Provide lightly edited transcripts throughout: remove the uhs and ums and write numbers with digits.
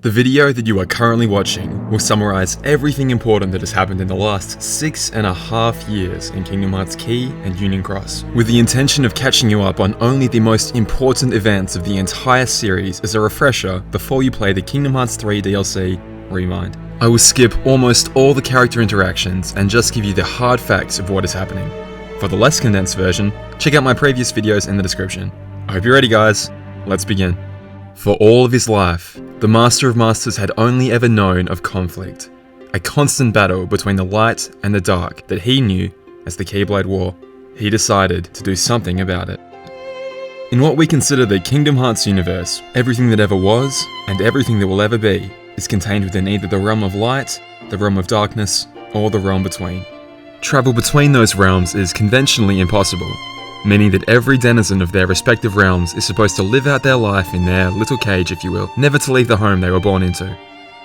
The video that you are currently watching will summarize everything important that has happened in the last 6.5 years in Kingdom Hearts Key and Union Cross, with the intention of catching you up on only the most important events of the entire series as a refresher before you play the Kingdom Hearts 3 DLC, Remind. I will skip almost all the character interactions and just give you the hard facts of what is happening. For the less condensed version, check out my previous videos in the description. I hope you're ready, guys. Let's begin. For all of his life, the Master of Masters had only ever known of conflict, a constant battle between the light and the dark that he knew as the Keyblade War. He decided to do something about it. In what we consider the Kingdom Hearts universe, everything that ever was, and everything that will ever be, is contained within either the realm of light, the realm of darkness, or the realm between. Travel between those realms is conventionally impossible, meaning that every denizen of their respective realms is supposed to live out their life in their little cage, if you will, never to leave the home they were born into.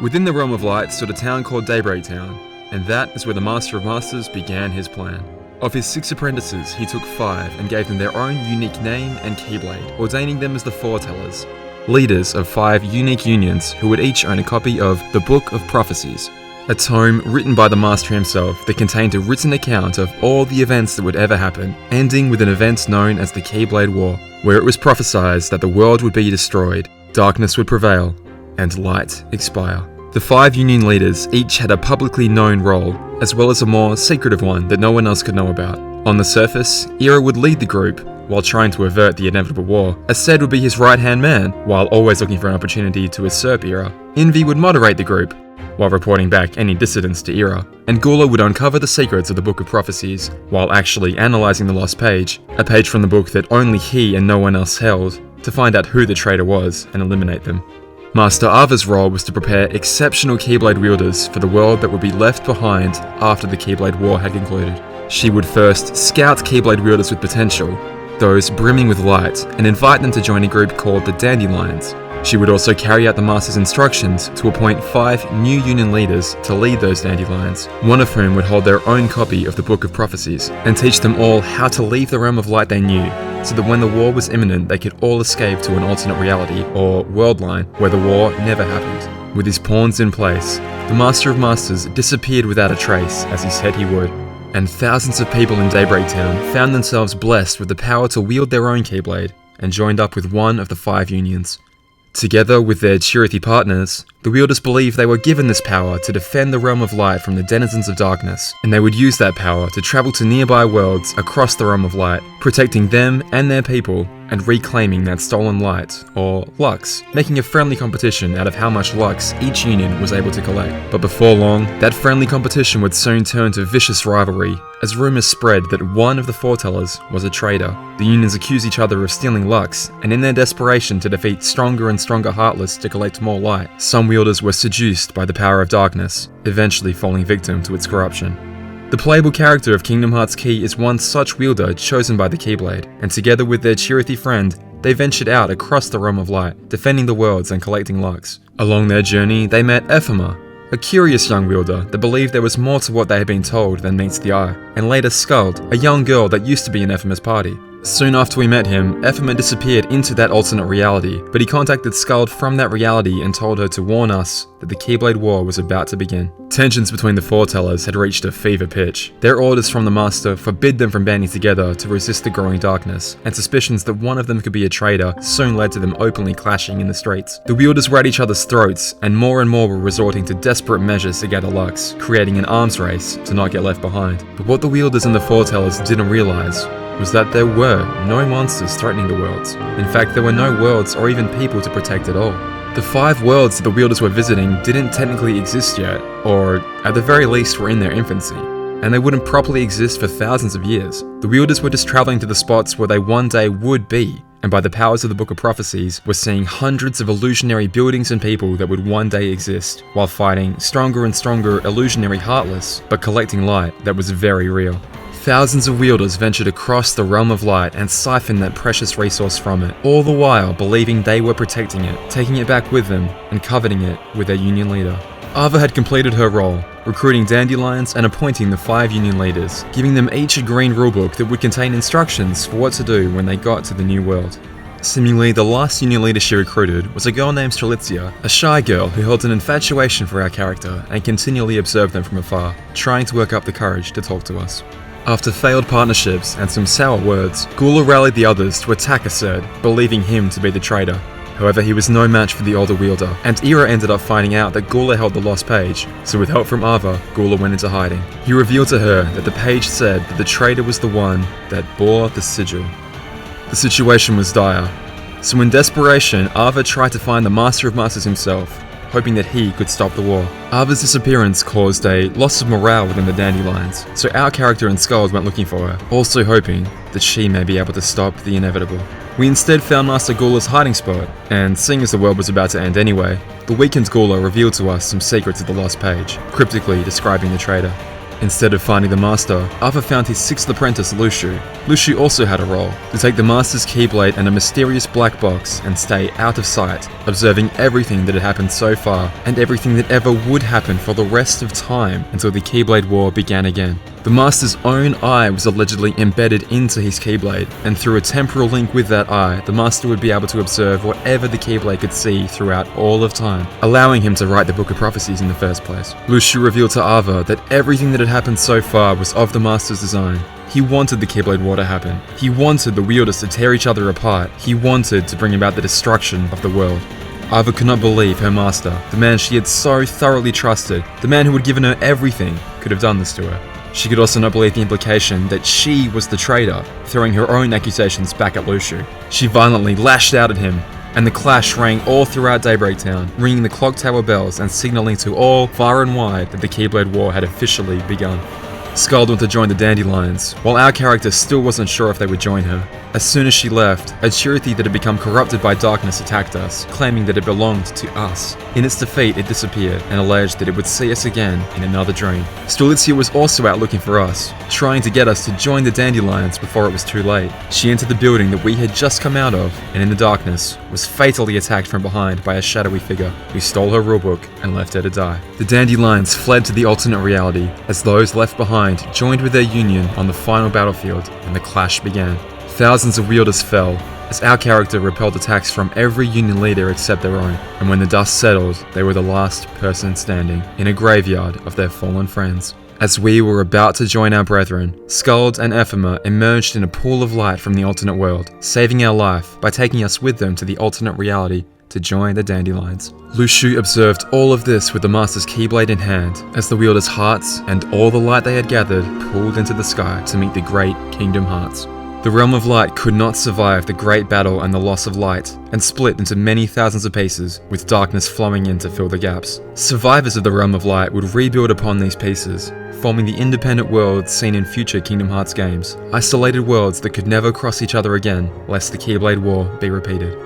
Within the realm of light stood a town called Daybreak Town, and that is where the Master of Masters began his plan. Of his 6 apprentices, he took 5 and gave them their own unique name and Keyblade, ordaining them as the Foretellers, leaders of 5 unique unions who would each own a copy of the Book of Prophecies, a tome written by the Master himself that contained a written account of all the events that would ever happen, ending with an event known as the Keyblade War, where it was prophesied that the world would be destroyed, darkness would prevail, and light expire. The 5 Union leaders each had a publicly known role, as well as a more secretive one that no one else could know about. On the surface, Ira would lead the group, while trying to avert the inevitable war. Aced would be his right-hand man, while always looking for an opportunity to usurp Ira. Envy would moderate the group, while reporting back any dissidents to Ira, and Gula would uncover the secrets of the Book of Prophecies, while actually analysing the lost page, a page from the book that only he and no one else held, to find out who the traitor was and eliminate them. Master Ava's role was to prepare exceptional Keyblade wielders for the world that would be left behind after the Keyblade War had concluded. She would first scout Keyblade wielders with potential, those brimming with light, and invite them to join a group called the Dandelions. She would also carry out the Master's instructions to appoint 5 new Union leaders to lead those Dandelions, one of whom would hold their own copy of the Book of Prophecies, and teach them all how to leave the realm of light they knew, so that when the war was imminent they could all escape to an alternate reality, or world line, where the war never happened. With his pawns in place, the Master of Masters disappeared without a trace, as he said he would, and thousands of people in Daybreak Town found themselves blessed with the power to wield their own Keyblade, and joined up with one of the 5 unions. Together with their Chirithy partners, the wielders believed they were given this power to defend the realm of light from the denizens of darkness, and they would use that power to travel to nearby worlds across the realm of light, protecting them and their people, and reclaiming that stolen light, or Lux, making a friendly competition out of how much Lux each union was able to collect. But before long, that friendly competition would soon turn to vicious rivalry, as rumors spread that one of the Foretellers was a traitor. The unions accused each other of stealing Lux, and in their desperation to defeat stronger and stronger Heartless to collect more light, some wielders were seduced by the power of darkness, eventually falling victim to its corruption. The playable character of Kingdom Hearts Key is one such wielder chosen by the Keyblade, and together with their Chirithy friend, they ventured out across the realm of light, defending the worlds and collecting Lux. Along their journey, they met Ephema, a curious young wielder that believed there was more to what they had been told than meets the eye, and later Skuld, a young girl that used to be in Ephema's party. Soon after we met him, Ephema disappeared into that alternate reality, but he contacted Skuld from that reality and told her to warn us that the Keyblade War was about to begin. Tensions between the Foretellers had reached a fever pitch. Their orders from the Master forbid them from banding together to resist the growing darkness, and suspicions that one of them could be a traitor soon led to them openly clashing in the streets. The wielders were at each other's throats, and more were resorting to desperate measures to gather Lux, creating an arms race to not get left behind. But what the wielders and the Foretellers didn't realize was that there were no monsters threatening the worlds. In fact, there were no worlds or even people to protect at all. The 5 worlds that the wielders were visiting didn't technically exist yet, or at the very least were in their infancy, and they wouldn't properly exist for thousands of years. The wielders were just traveling to the spots where they one day would be, and by the powers of the Book of Prophecies, were seeing hundreds of illusionary buildings and people that would one day exist, while fighting stronger and stronger illusionary Heartless, but collecting light that was very real. Thousands of wielders ventured across the realm of light and siphoned that precious resource from it, all the while believing they were protecting it, taking it back with them, and coveting it with their union leader. Ava had completed her role, recruiting Dandelions and appointing the 5 union leaders, giving them each a green rulebook that would contain instructions for what to do when they got to the new world. Seemingly, the last union leader she recruited was a girl named Strelitzia, a shy girl who held an infatuation for our character and continually observed them from afar, trying to work up the courage to talk to us. After failed partnerships and some sour words, Gula rallied the others to attack Acerd, believing him to be the traitor. However, he was no match for the older wielder, and Ira ended up finding out that Gula held the lost page, so with help from Ava, Gula went into hiding. He revealed to her that the page said that the traitor was the one that bore the sigil. The situation was dire, so in desperation, Ava tried to find the Master of Masters himself, hoping that he could stop the war. Ava's disappearance caused a loss of morale within the Dandelions, so our character and Skald went looking for her, also hoping that she may be able to stop the inevitable. We instead found Master Gula's hiding spot, and seeing as the world was about to end anyway, the weakened Gula revealed to us some secrets of the lost page, cryptically describing the traitor. Instead of finding the Master, Ava found his sixth apprentice, Lushu. Lushu also had a role, to take the Master's Keyblade and a mysterious black box and stay out of sight, observing everything that had happened so far, and everything that ever would happen for the rest of time until the Keyblade War began again. The Master's own eye was allegedly embedded into his Keyblade, and through a temporal link with that eye, the Master would be able to observe whatever the Keyblade could see throughout all of time, allowing him to write the Book of Prophecies in the first place. Lushu revealed to Ava that everything that had happened so far was of the Master's design. He wanted the Keyblade War to happen. He wanted the wielders to tear each other apart. He wanted to bring about the destruction of the world. Ava could not believe her master, the man she had so thoroughly trusted, the man who had given her everything, could have done this to her. She could also not believe the implication that she was the traitor, throwing her own accusations back at Lushu. She violently lashed out at him, and the clash rang all throughout Daybreak Town, ringing the clock tower bells and signaling to all far and wide that the Keyblade War had officially begun. Skald went to join the Dandelions, while our character still wasn't sure if they would join her. As soon as she left, a Chirithy that had become corrupted by darkness attacked us, claiming that it belonged to us. In its defeat, it disappeared, and alleged that it would see us again in another dream. Strelitzia was also out looking for us, trying to get us to join the Dandelions before it was too late. She entered the building that we had just come out of, and in the darkness, was fatally attacked from behind by a shadowy figure, who stole her rulebook and left her to die. The Dandelions fled to the alternate reality, as those left behind joined with their union on the final battlefield, and the clash began. Thousands of wielders fell, as our character repelled attacks from every union leader except their own, and when the dust settled, they were the last person standing in a graveyard of their fallen friends. As we were about to join our brethren, Skald and Ephema emerged in a pool of light from the alternate world, saving our life by taking us with them to the alternate reality to join the Dandelions. Lushu observed all of this with the Master's Keyblade in hand, as the wielders' hearts and all the light they had gathered pooled into the sky to meet the great Kingdom Hearts. The Realm of Light could not survive the great battle and the loss of light, and split into many thousands of pieces, with darkness flowing in to fill the gaps. Survivors of the Realm of Light would rebuild upon these pieces, forming the independent worlds seen in future Kingdom Hearts games, isolated worlds that could never cross each other again, lest the Keyblade War be repeated.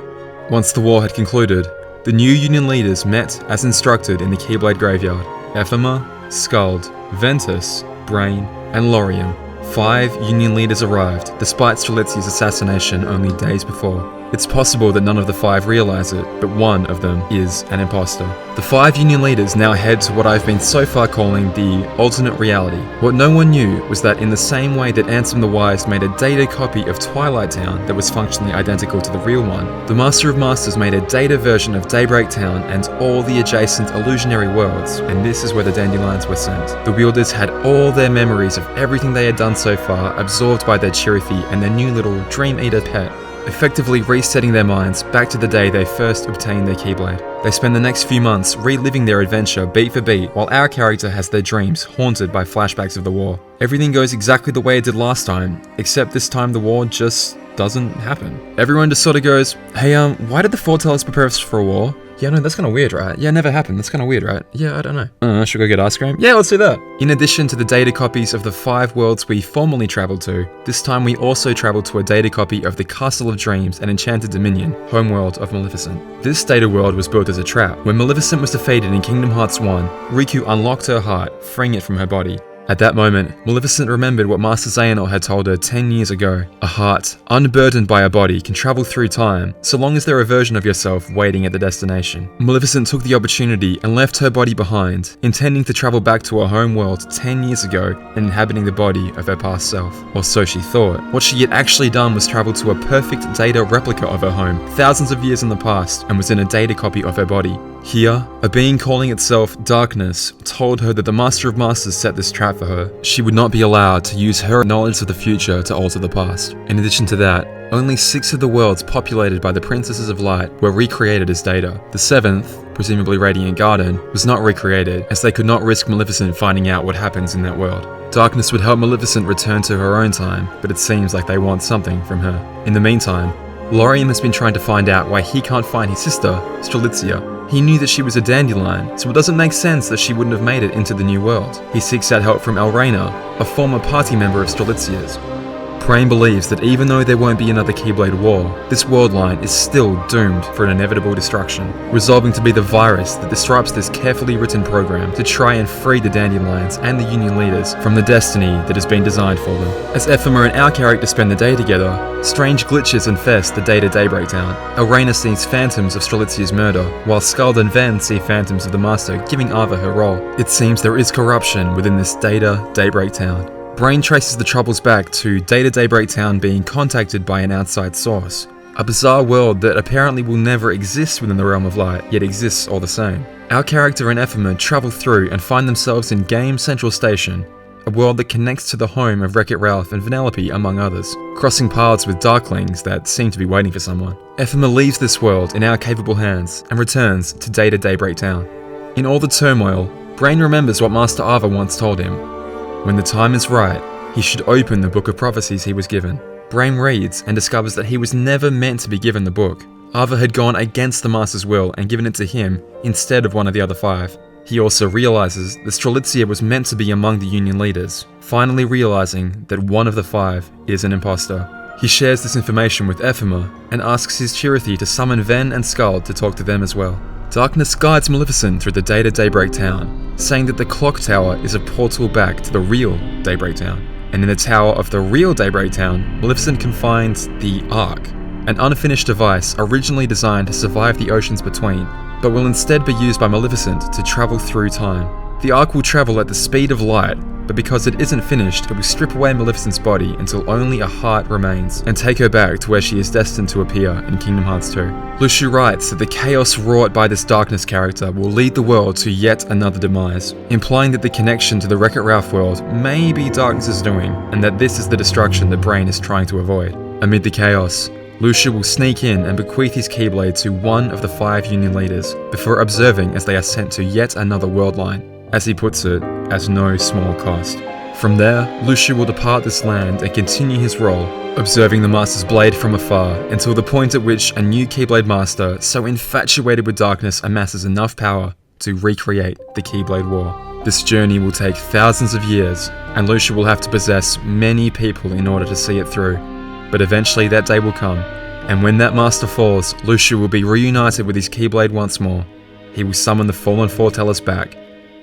Once the war had concluded, the new Union leaders met as instructed in the Keyblade Graveyard. Ephema, Skald, Ventus, Brain, and Lauriam. 5 Union leaders arrived, despite Strelitzia's assassination only days before. It's possible that none of the 5 realize it, but one of them is an imposter. The 5 Union leaders now head to what I've been so far calling the alternate reality. What no one knew was that in the same way that Ansem the Wise made a data copy of Twilight Town that was functionally identical to the real one, the Master of Masters made a data version of Daybreak Town and all the adjacent illusionary worlds, and this is where the Dandelions were sent. The wielders had all their memories of everything they had done so far absorbed by their Chirithy and their new little Dream Eater pet, effectively resetting their minds back to the day they first obtained their Keyblade. They spend the next few months reliving their adventure beat for beat, while our character has their dreams haunted by flashbacks of the war. Everything goes exactly the way it did last time, except this time the war just doesn't happen. Everyone just sort of goes, hey, why did the foretellers prepare us for a war? Yeah, no, that's kind of weird, right? Yeah, it never happened. That's kind of weird, right? Yeah, I don't know. Should we go get ice cream? Yeah, let's do that. In addition to the data copies of the 5 worlds we formerly traveled to, this time we also traveled to a data copy of the Castle of Dreams and Enchanted Dominion, homeworld of Maleficent. This data world was built as a trap. When Maleficent was defeated in Kingdom Hearts 1, Riku unlocked her heart, freeing it from her body. At that moment, Maleficent remembered what Master Xehanort had told her 10 years ago. A heart, unburdened by a body, can travel through time, so long as there are a version of yourself waiting at the destination. Maleficent took the opportunity and left her body behind, intending to travel back to her home world 10 years ago and inhabiting the body of her past self. Or so she thought. What she had actually done was travel to a perfect data replica of her home, thousands of years in the past, and was in a data copy of her body. Here, a being calling itself Darkness told her that the Master of Masters set this trap for her. She would not be allowed to use her knowledge of the future to alter the past. In addition to that, only 6 of the worlds populated by the Princesses of Light were recreated as Data. The 7th, presumably Radiant Garden, was not recreated, as they could not risk Maleficent finding out what happens in that world. Darkness would help Maleficent return to her own time, but it seems like they want something from her. In the meantime, Lorien has been trying to find out why he can't find his sister, Strelitzia. He knew that she was a dandelion, so it doesn't make sense that she wouldn't have made it into the new world. He seeks out help from Elraina, a former party member of Strelitzia's. Brain believes that even though there won't be another Keyblade War, this world line is still doomed for an inevitable destruction, resolving to be the virus that disrupts this carefully written program to try and free the Dandelions and the Union leaders from the destiny that has been designed for them. As Ephema and our character spend the day together, strange glitches infest the Data Daybreak Town. Elraina sees phantoms of Strelitzia's murder, while Skald and Ven see phantoms of the Master giving Ava her role. It seems there is corruption within this Data Daybreak Town. Brain traces the troubles back to Data Daybreak Town being contacted by an outside source. A bizarre world that apparently will never exist within the realm of light, yet exists all the same. Our character and Ephema travel through and find themselves in Game Central Station, a world that connects to the home of Wreck-It Ralph and Vanellope, among others, crossing paths with Darklings that seem to be waiting for someone. Ephema leaves this world in our capable hands and returns to Data Daybreak Town. In all the turmoil, Brain remembers what Master Ava once told him. When the time is right, he should open the Book of Prophecies he was given. Brain reads and discovers that he was never meant to be given the book. Ava had gone against the Master's will and given it to him instead of one of the other 5. He also realizes that Strelitzia was meant to be among the Union leaders, finally realizing that one of the 5 is an imposter. He shares this information with Ephema and asks his Chirithy to summon Ven and Skald to talk to them as well. Darkness guides Maleficent through the Data Daybreak Town, saying that the Clock Tower is a portal back to the real Daybreak Town. And in the tower of the real Daybreak Town, Maleficent can find the Ark, an unfinished device originally designed to survive the oceans between, but will instead be used by Maleficent to travel through time. The Ark will travel at the speed of light, but because it isn't finished, it will strip away Maleficent's body until only a heart remains, and take her back to where she is destined to appear in Kingdom Hearts 2. Luxu writes that the chaos wrought by this Darkness character will lead the world to yet another demise, implying that the connection to the Wreck-It Ralph world may be Darkness's doing, and that this is the destruction the Brain is trying to avoid. Amid the chaos, Luxu will sneak in and bequeath his Keyblade to one of the 5 Union leaders, before observing as they are sent to yet another world line. As he puts it, at no small cost. From there, Luxu will depart this land and continue his role, observing the Master's blade from afar until the point at which a new Keyblade Master, so infatuated with darkness, amasses enough power to recreate the Keyblade War. This journey will take thousands of years, and Luxu will have to possess many people in order to see it through. But eventually that day will come, and when that Master falls, Luxu will be reunited with his Keyblade once more. He will summon the fallen Foretellers back,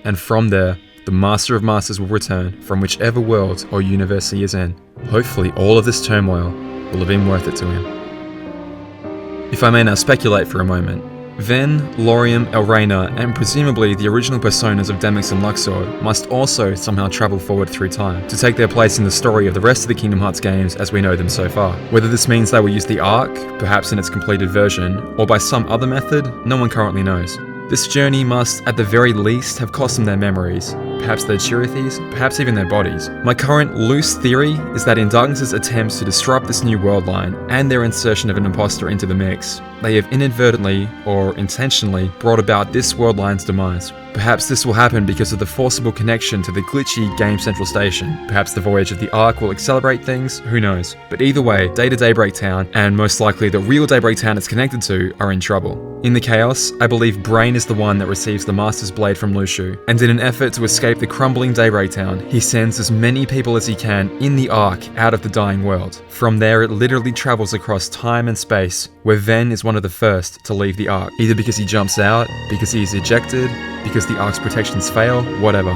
and from there, the Master of Masters will return from whichever world or universe he is in. Hopefully all of this turmoil will have been worth it to him. If I may now speculate for a moment, Ven, Lorien, Elraina, and presumably the original personas of Demyx and Luxord must also somehow travel forward through time to take their place in the story of the rest of the Kingdom Hearts games as we know them so far. Whether this means they will use the Ark, perhaps in its completed version, or by some other method, no one currently knows. This journey must, at the very least, have cost them their memories, perhaps their Chirithys, perhaps even their bodies. My current loose theory is that in Darkness's attempts to disrupt this new world line, and their insertion of an imposter into the mix, they have inadvertently, or intentionally, brought about this world line's demise. Perhaps this will happen because of the forcible connection to the glitchy Game Central Station. Perhaps the voyage of the Ark will accelerate things, who knows. But either way, Data Daybreak Town, and most likely the real Daybreak Town it's connected to, are in trouble. In the chaos, I believe Brain is the one that receives the Master's Blade from Luxu, and in an effort to escape the crumbling Daybreak Town, he sends as many people as he can in the Ark out of the dying world. From there, it literally travels across time and space, where Ven is one of the first to leave the Ark, either because he jumps out, because he is ejected, because the Ark's protections fail, whatever.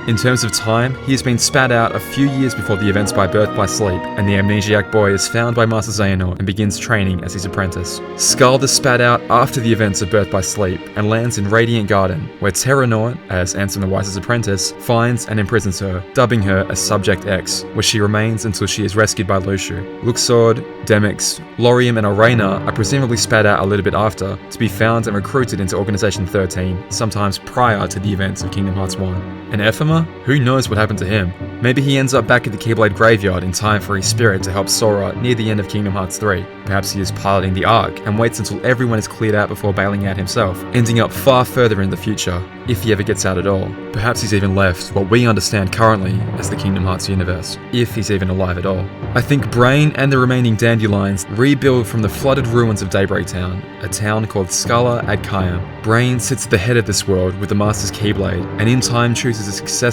In terms of time, he has been spat out a few years before the events by Birth by Sleep, and the amnesiac boy is found by Master Xehanort and begins training as his apprentice. Skald is spat out after the events of Birth by Sleep and lands in Radiant Garden, where Terranort, as Ansem the Wise's apprentice, finds and imprisons her, dubbing her as Subject X, where she remains until she is rescued by Luxu. Luxord, Demyx, Lauriam and Arena are presumably spat out a little bit after, to be found and recruited into Organization 13, sometimes prior to the events of Kingdom Hearts 1. And Ephema? Who knows what happened to him? Maybe he ends up back at the Keyblade graveyard in time for his spirit to help Sora near the end of Kingdom Hearts 3. Perhaps he is piloting the Ark and waits until everyone is cleared out before bailing out himself, ending up far further in the future, if he ever gets out at all. Perhaps he's even left what we understand currently as the Kingdom Hearts universe, if he's even alive at all. I think Brain and the remaining Dandelions rebuild from the flooded ruins of Daybreak Town, a town called Scala ad Kayam. Brain sits at the head of this world with the Master's Keyblade, and in time chooses a successor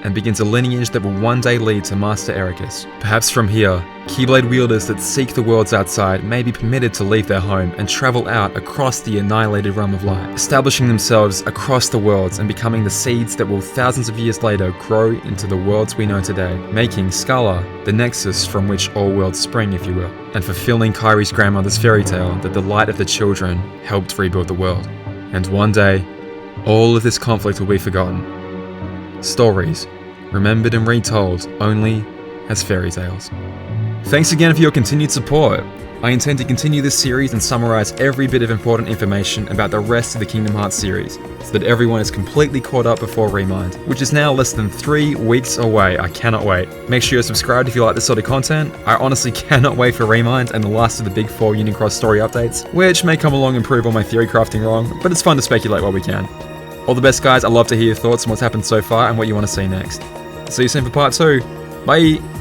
and begins a lineage that will one day lead to Master Ericus. Perhaps from here, Keyblade wielders that seek the worlds outside may be permitted to leave their home and travel out across the annihilated realm of light, establishing themselves across the worlds and becoming the seeds that will thousands of years later grow into the worlds we know today, making Scala the nexus from which all worlds spring, if you will, and fulfilling Kairi's grandmother's fairy tale that the light of the children helped rebuild the world. And one day, all of this conflict will be forgotten. Stories, remembered and retold only as fairy tales. Thanks again for your continued support. I intend to continue this series and summarize every bit of important information about the rest of the Kingdom Hearts series, so that everyone is completely caught up before Remind, which is now less than 3 weeks away. I cannot wait. Make sure you're subscribed if you like this sort of content. I honestly cannot wait for Remind and the last of the big 4 Union Cross story updates, which may come along and prove all my theory crafting wrong, but it's fun to speculate while we can. All the best, guys. I'd love to hear your thoughts on what's happened so far and what you want to see next. See you soon for part 2. Bye!